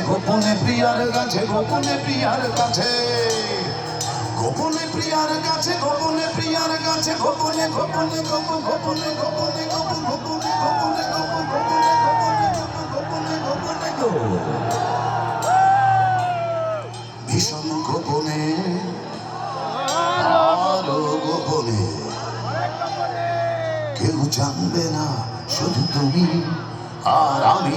গোপনে প্রিয়ার কাছে গোপনে প্রিয়ার কাছে গোপনে প্রিয়ার কাছে গোপনে প্রিয়ার কাছে গোপনে গোপনে গোপনে গোপনে গোপনে গোপনে গোপনে গোপনে গোপনে গোপনে ভীষণ গোপনে আরো গোপনে কেউ জানবে না শুধু তুমি আর আমি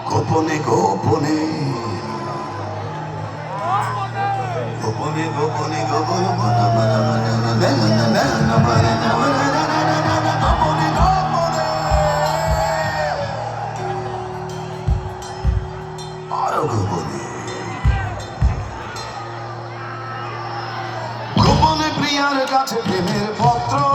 গোপনে গোপনে গোপনে গোপনে আরো গোপনে গোপনে প্রিয়ার কাছে প্রেমের পত্র